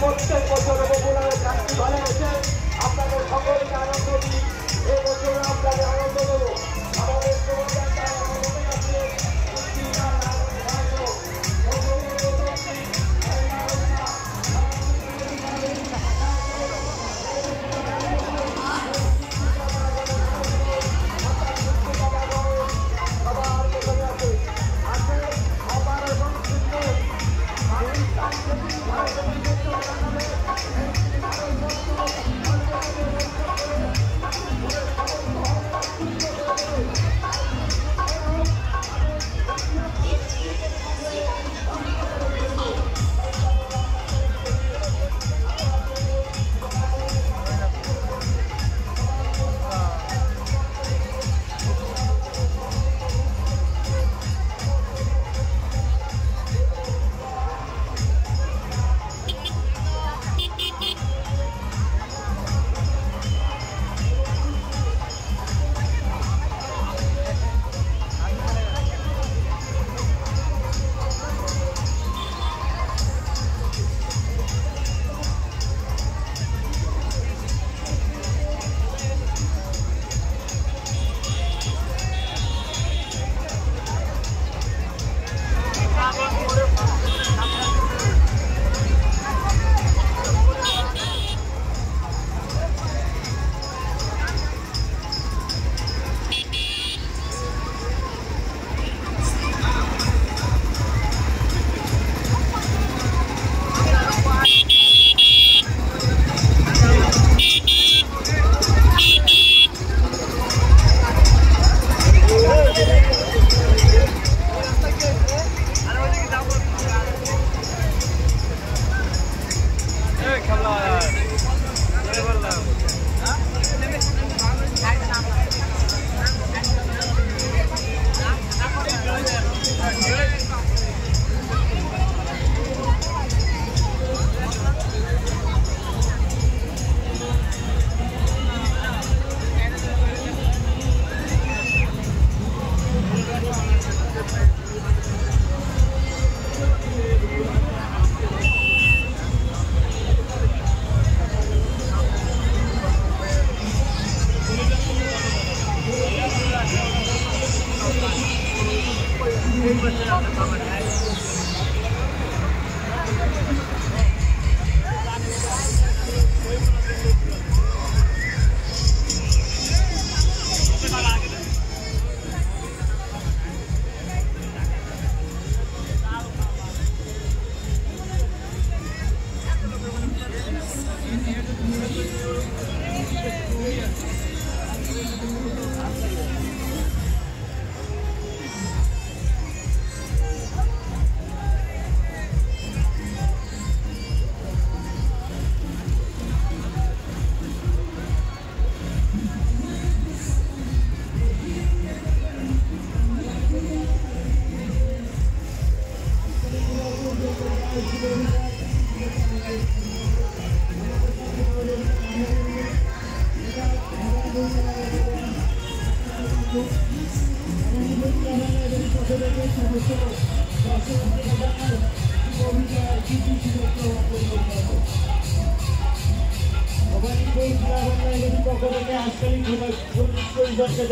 প্রত্যেক বছর বগুড়ার কাজটি ভালো হয়েছে। আপনাদের সকলকে আনন্দ দিই, এই বছর আপনাদের আনন্দ দেবো। আমাদের শোভাযাত্রা মনে আছে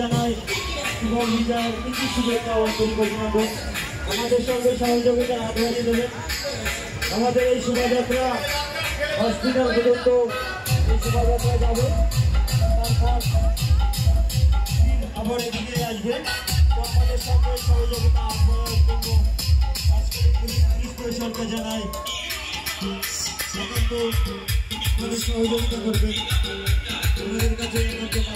জানাই শুভেচ্ছা আমাদের সঙ্গে সহযোগিতার হাত বাড়িয়ে দেবেন। আমাদের এই শোভাযাত্রা হসপিটাল পর্যন্ত এই শোভাযাত্রা যাবে, তারপর আবার এদিকে আসবে। আমাদের সঙ্গে সহযোগিতা করার জন্য পুলিশ সরকার জানাই সহযোগিতা করবেন। আমাদের কাছে সহযোগিতা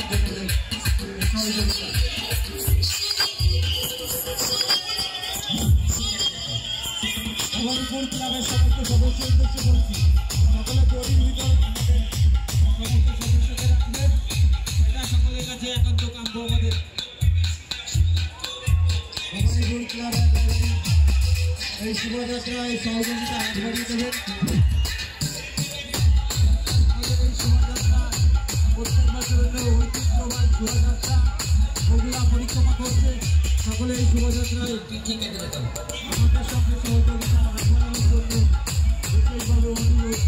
ভবানীপুর ক্লাবের সমস্ত সদস্য উদ্দেশ্যে বলছি, সকলে জরির ভিতর সমস্ত সদস্যকে রাখবেন, এটা সকলের কাছে একান্ত কাম্য। আমাদের ভবানীপুর ক্লাবের এই শোভাযাত্রায় সহযোগিতা হাত বাড়িয়ে দেবেন। আমাদের এই শোভাযাত্রা প্রত্যেক বছরের ঐতিহ্যবাহী শোভাযাত্রা বগুড়া পরিক্রমা করছে। সকলে এই শোভাযাত্রায় আমাদের সঙ্গে সহযোগিতা হাত বাড়ানোর জন্য বিশেষভাবে অনুরোধ।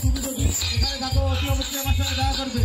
তুমি যদি এখানে থাকো অতি অবশ্যই আমার সঙ্গে দেখা করবে।